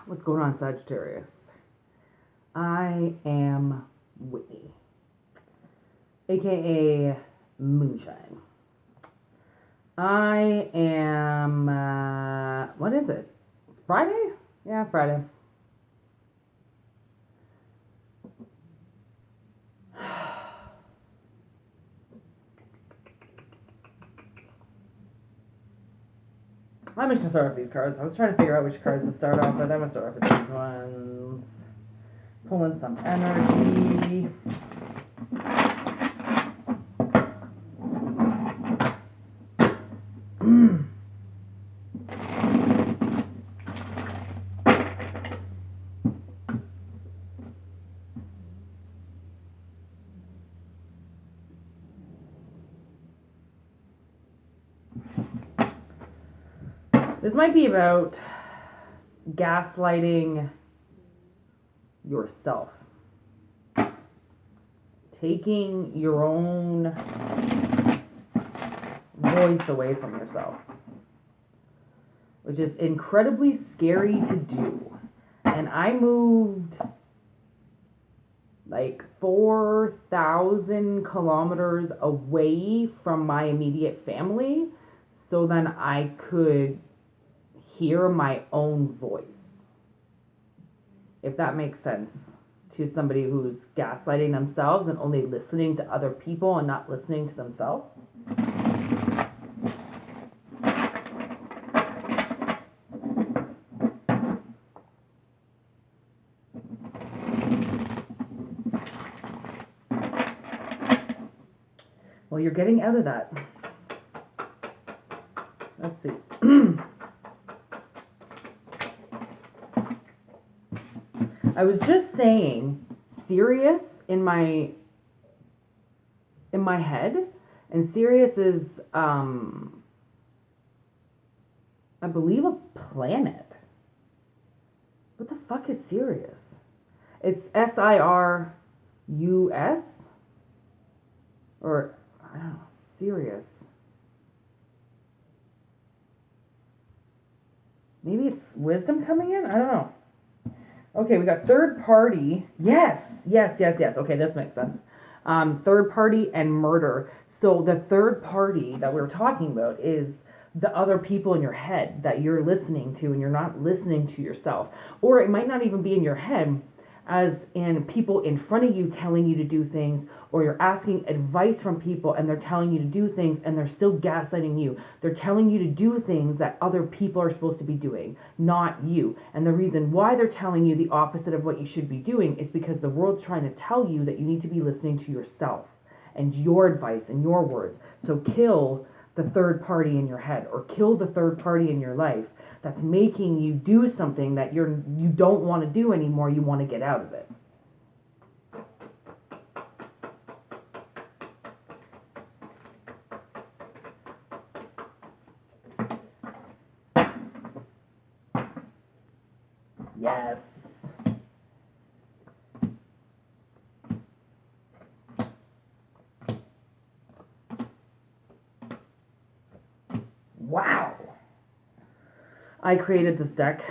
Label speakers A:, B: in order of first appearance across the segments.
A: What's going on, Sagittarius? I am Whitney, aka Moonshine. I am, what is it? It's Friday? Yeah, Friday. I'm just going to start off these cards. I was trying to figure out which cards to start off with. I'm going to start off with these ones. Pulling some energy. This might be about gaslighting yourself. Taking your own voice away from yourself. Which is incredibly scary to do. And I moved like 4,000 kilometers away from my immediate family so then I could hear my own voice. If that makes sense to somebody who's gaslighting themselves and only listening to other people and not listening to themselves. Well, you're getting out of that. Let's see. I was just saying Sirius in my head, and Sirius is I believe a planet. What the fuck is Sirius? It's Sirus, or I don't know, Sirius. Maybe it's wisdom coming in? I don't know. Okay, we got third party. Yes. Okay, this makes sense. Third party and murder. So the third party that we were talking about is the other people in your head that you're listening to and you're not listening to yourself. Or it might not even be in your head, as in people in front of you telling you to do things, or you're asking advice from people and they're telling you to do things and they're still gaslighting you. They're telling you to do things that other people are supposed to be doing, not you. And the reason why they're telling you the opposite of what you should be doing is because the world's trying to tell you that you need to be listening to yourself and your advice and your words. So kill the third party in your head, or kill the third party in your life that's making you do something that you don't want to do anymore. You want to get out of it. Yes. Wow. I created this deck,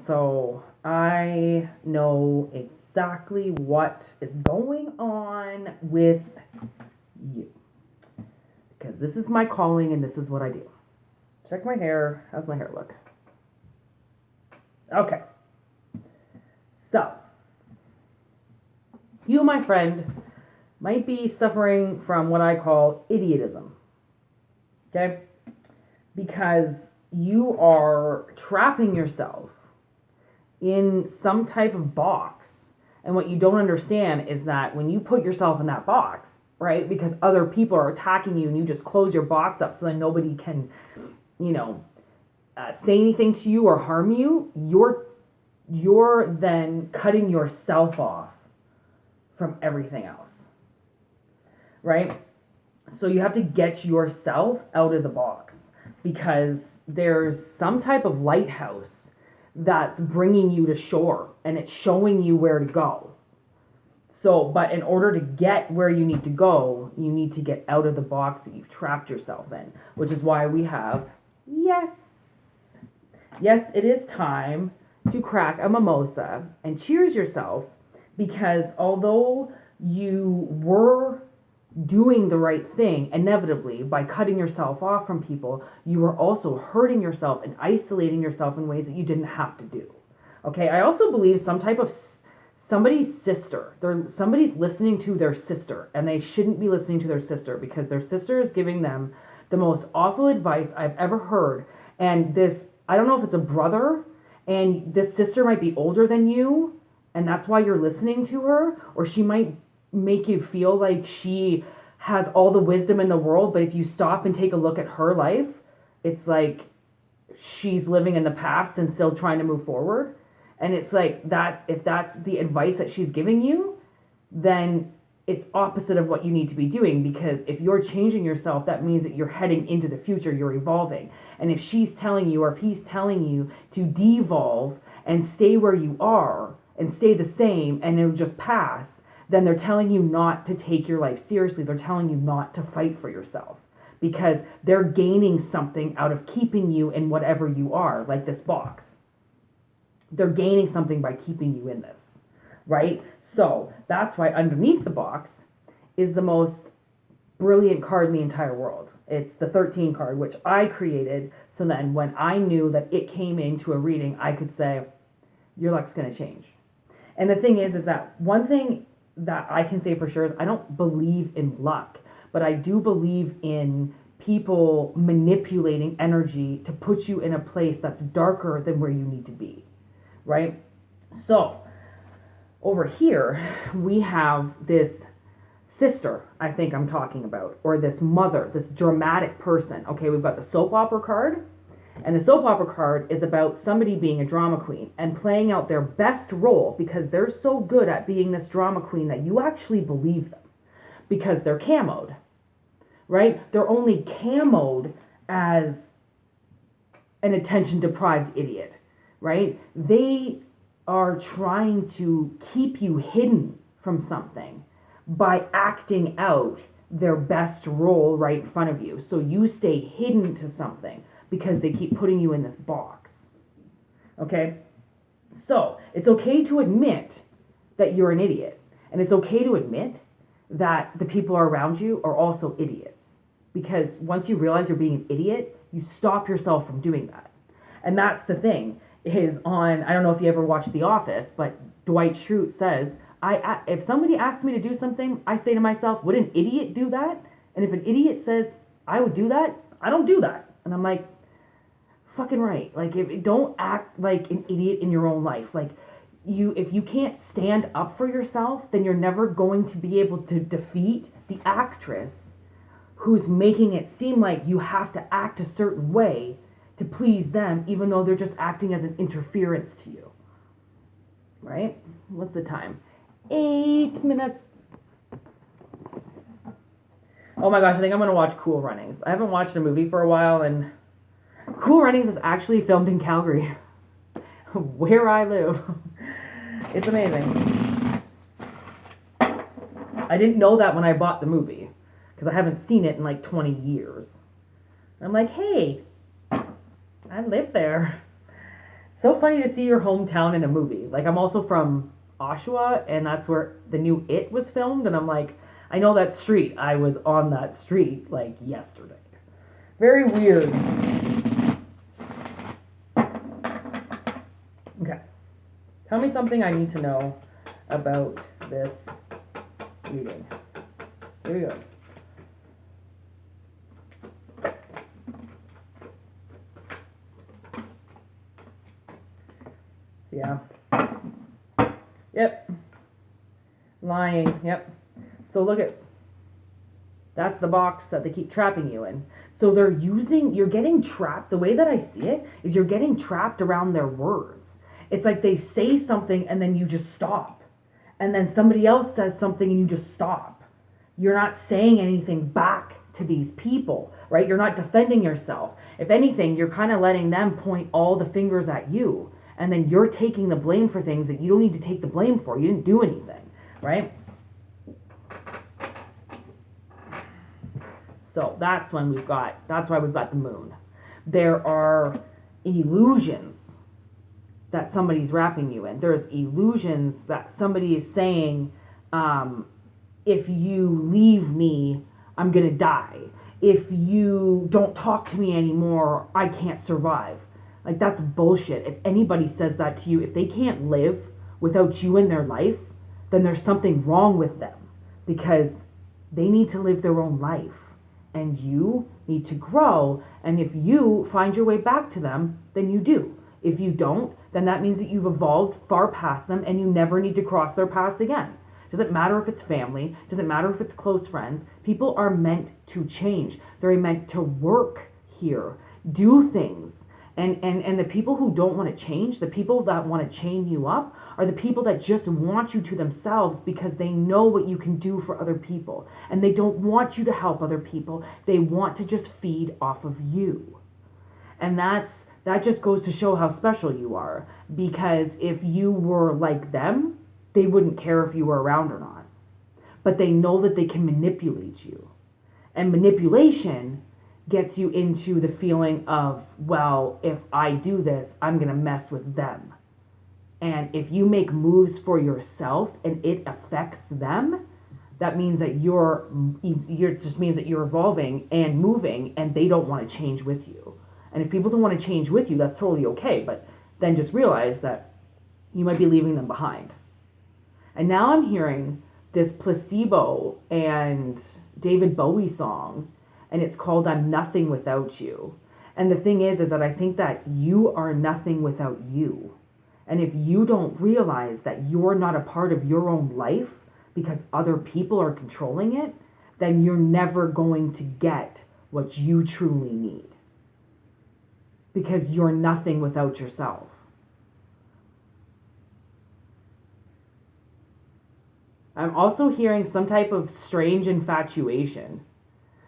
A: so I know exactly what is going on with you. Because this is my calling and this is what I do. Check my hair. How's my hair look? Okay. So, you, my friend, might be suffering from what I call idiotism. Okay? Because you are trapping yourself in some type of box. And what you don't understand is that when you put yourself in that box, right, because other people are attacking you and you just close your box up so that nobody can, say anything to you or harm you, you're then cutting yourself off from everything else, right? So you have to get yourself out of the box, because there's some type of lighthouse that's bringing you to shore and it's showing you where to go. So, but in order to get where you need to go, you need to get out of the box that you've trapped yourself in, which is why we have, yes, it is time. to crack a mimosa and cheers yourself, because although you were doing the right thing inevitably by cutting yourself off from people, you were also hurting yourself and isolating yourself in ways that you didn't have to do. Okay, I also believe some type of somebody's sister, somebody's listening to their sister, and they shouldn't be listening to their sister, because their sister is giving them the most awful advice I've ever heard. And this, I don't know if it's a brother, and this sister might be older than you, and that's why you're listening to her, or she might make you feel like she has all the wisdom in the world, but if you stop and take a look at her life, it's like she's living in the past and still trying to move forward. And it's like, if that's the advice that she's giving you, then it's opposite of what you need to be doing, because if you're changing yourself, that means that you're heading into the future, you're evolving. And if she's telling you, or if he's telling you to devolve and stay where you are and stay the same and it'll just pass, then they're telling you not to take your life seriously. They're telling you not to fight for yourself, because they're gaining something out of keeping you in whatever you are, like this box. They're gaining something by keeping you in this, right? So that's why underneath the box is the most brilliant card in the entire world. It's the 13 card, which I created. So then when I knew that it came into a reading, I could say, your luck's going to change. And the thing is that one thing that I can say for sure is I don't believe in luck, but I do believe in people manipulating energy to put you in a place that's darker than where you need to be, right? So over here, we have this sister, I think I'm talking about, or this mother, this dramatic person. Okay, we've got the soap opera card. And the soap opera card is about somebody being a drama queen and playing out their best role, because they're so good at being this drama queen that you actually believe them, because they're camoed, right? They're only camoed as an attention deprived idiot, right? They are trying to keep you hidden from something by acting out their best role right in front of you. So you stay hidden to something, because they keep putting you in this box. Okay? So it's okay to admit that you're an idiot. And it's okay to admit that the people around you are also idiots. Because once you realize you're being an idiot, you stop yourself from doing that. And that's the thing, is on, I don't know if you ever watched The Office, but Dwight Schrute says, if somebody asks me to do something, I say to myself, would an idiot do that? And if an idiot says, I would do that, I don't do that. And I'm like, fucking right. Like, don't act like an idiot in your own life. Like, if you can't stand up for yourself, then you're never going to be able to defeat the actress who's making it seem like you have to act a certain way to please them, even though they're just acting as an interference to you. Right? What's the time? 8 minutes. Oh my gosh, I think I'm going to watch Cool Runnings. I haven't watched a movie for a while, and Cool Runnings is actually filmed in Calgary, where I live. It's amazing. I didn't know that when I bought the movie, because I haven't seen it in like 20 years. I'm like, hey, I live there. So funny to see your hometown in a movie. Like, I'm also from Oshawa, and that's where the new It was filmed, and I'm like, I know that street. I was on that street like yesterday. Very weird. Okay. Tell me something I need to know about this reading. Here we go. Yeah. Yep. Lying. Yep. So look at, that's the box that they keep trapping you in. So you're getting trapped. The way that I see it is you're getting trapped around their words. It's like they say something and then you just stop. And then somebody else says something and you just stop. You're not saying anything back to these people, right? You're not defending yourself. If anything, you're kind of letting them point all the fingers at you. And then you're taking the blame for things that you don't need to take the blame for. You didn't do anything, right? So that's why we've got the moon. There are illusions that somebody's wrapping you in. There's illusions that somebody is saying, if you leave me, I'm going to die. If you don't talk to me anymore, I can't survive. Like, that's bullshit. If anybody says that to you, if they can't live without you in their life, then there's something wrong with them, because they need to live their own life and you need to grow. And if you find your way back to them, then you do. If you don't, then that means that you've evolved far past them and you never need to cross their paths again. Doesn't matter if it's family, doesn't matter if it's close friends. People are meant to change. They're meant to work here, do things. And the people who don't want to change, the people that want to chain you up, are the people that just want you to themselves because they know what you can do for other people. And they don't want you to help other people. They want to just feed off of you. And that just goes to show how special you are. Because if you were like them, they wouldn't care if you were around or not. But they know that they can manipulate you. And manipulation gets you into the feeling of, well, if I do this, I'm going to mess with them. And if you make moves for yourself and it affects them, that means that you're just means that you're evolving and moving, and they don't want to change with you. And if people don't want to change with you, that's totally okay. But then just realize that you might be leaving them behind. And now I'm hearing this Placebo and David Bowie song, and it's called I'm Nothing Without You. And the thing is that I think that you are nothing without you. And if you don't realize that you're not a part of your own life because other people are controlling it, then you're never going to get what you truly need. Because you're nothing without yourself. I'm also hearing some type of strange infatuation.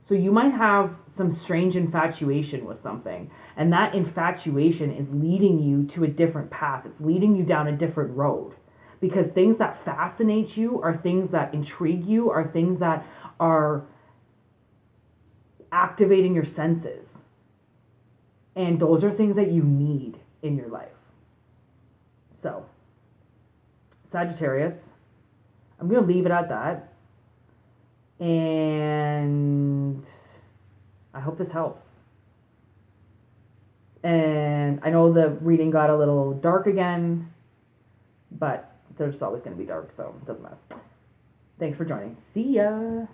A: So you might have some strange infatuation with something, and that infatuation is leading you to a different path. It's leading you down a different road, because things that fascinate you are things that intrigue you, are things that are activating your senses. And those are things that you need in your life. So, Sagittarius, I'm going to leave it at that. And I hope this helps. And I know the reading got a little dark again, but there's always going to be dark, so it doesn't matter. Thanks for joining. See ya.